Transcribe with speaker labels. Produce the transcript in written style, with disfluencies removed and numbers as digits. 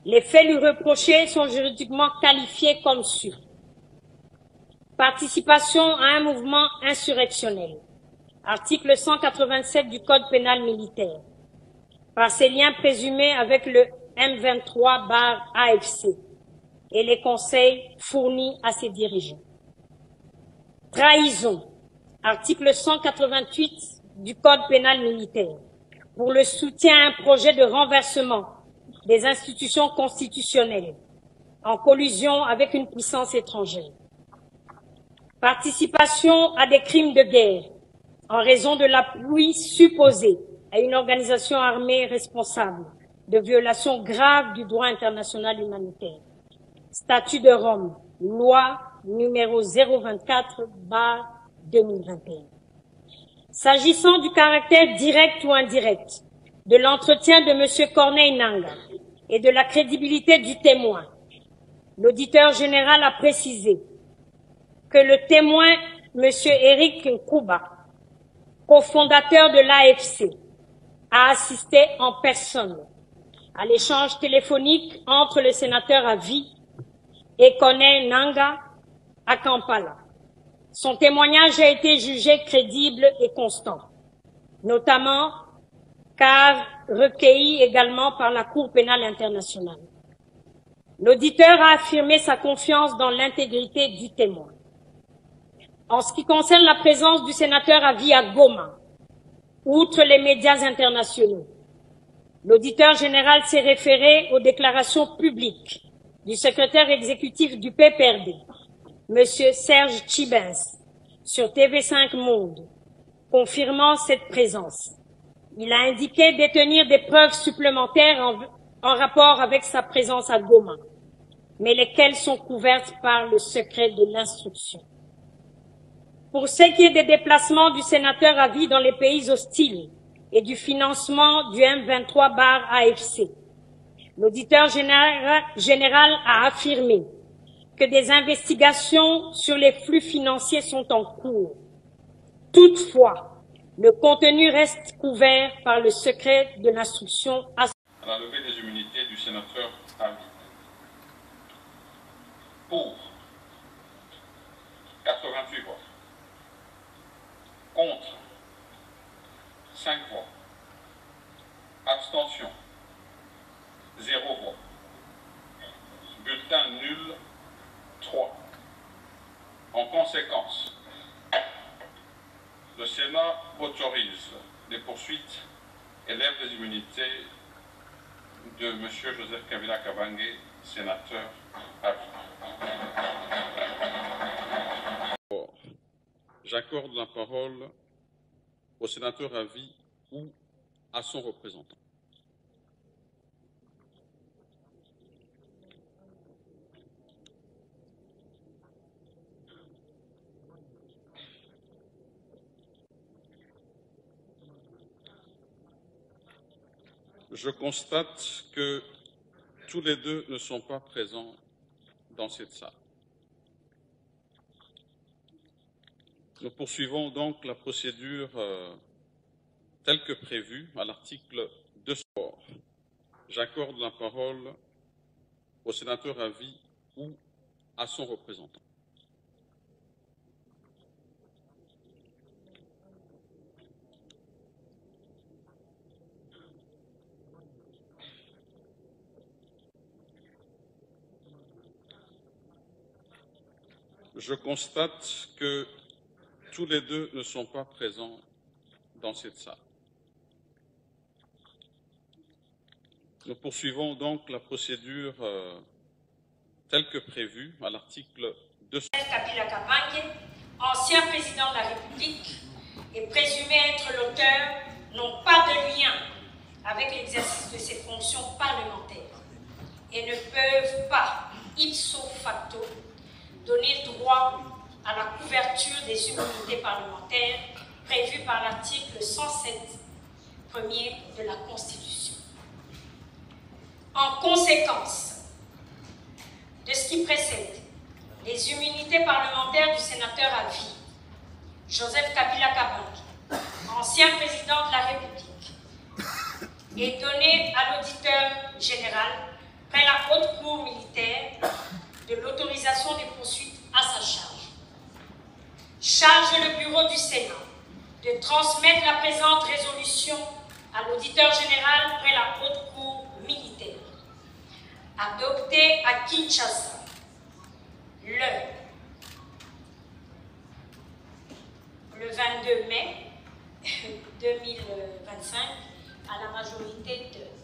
Speaker 1: Les faits lui reprochés sont juridiquement qualifiés comme sûrs. Participation à un mouvement insurrectionnel. Article 187 du Code pénal militaire. Par ses liens présumés avec le M23/AFC et les conseils fournis à ses dirigeants. Trahison. Article 188 du Code pénal militaire. Pour le soutien à un projet de renversement des institutions constitutionnelles en collusion avec une puissance étrangère. Participation à des crimes de guerre en raison de l'appui supposé à une organisation armée responsable de violations graves du droit international humanitaire. Statut de Rome, loi numéro 024/2021. S'agissant du caractère direct ou indirect de l'entretien de M. Corneille Nangaa et de la crédibilité du témoin, l'auditeur général a précisé que le témoin, M. Éric Nkouba, cofondateur de l'AFC, a assisté en personne à l'échange téléphonique entre le sénateur à vie et Corneille Nangaa à Kampala. Son témoignage a été jugé crédible et constant, notamment car recueilli également par la Cour pénale internationale. L'auditeur a affirmé sa confiance dans l'intégrité du témoin. En ce qui concerne la présence du sénateur à vie à Goma, outre les médias internationaux, l'auditeur général s'est référé aux déclarations publiques du secrétaire exécutif du PPRD, M. Serge Tchibens, sur TV5 Monde, confirmant cette présence. Il a indiqué détenir des preuves supplémentaires en rapport avec sa présence à Goma, mais lesquelles sont couvertes par le secret de l'instruction. Pour ce qui est des déplacements du sénateur à vie dans les pays hostiles et du financement du M23/AFC, l'auditeur général a affirmé que des investigations sur les flux financiers sont en cours. Toutefois, le contenu reste couvert par le secret de l'instruction.
Speaker 2: À la levée des immunités du sénateur à vie. Pour 88 voix. Contre 5 voix. Abstention 0 voix. Bulletin nul 3. En conséquence, le Sénat autorise les poursuites et lève les immunités de M. Joseph Kabila Kabange, sénateur à vie. J'accorde la parole au sénateur à vie ou à son représentant. Je constate que tous les deux ne sont pas présents dans cette salle. Nous poursuivons donc la procédure telle que prévue à l'article 2. J'accorde la parole au sénateur à vie ou à son représentant. Je constate que tous les deux ne sont pas présents dans cette salle. Nous poursuivons donc la procédure telle que prévue à l'article 2.
Speaker 1: Kabila Kabange, ancien président de la République, est présumé être l'auteur, n'ont pas de lien avec l'exercice de ses fonctions parlementaires et ne peuvent pas, ipso facto, donner droit à la couverture des immunités parlementaires prévues par l'article 107 premier de la Constitution. En conséquence de ce qui précède, les immunités parlementaires du sénateur à vie, Joseph Kabila Kabange, ancien président de la République, est donnée à l'auditeur général près la haute cour militaire de l'autorisation des poursuites à sa charge. Charge le bureau du Sénat de transmettre la présente résolution à l'auditeur général près la haute cour militaire. Adoptée à Kinshasa le 22 mai 2025 à la majorité de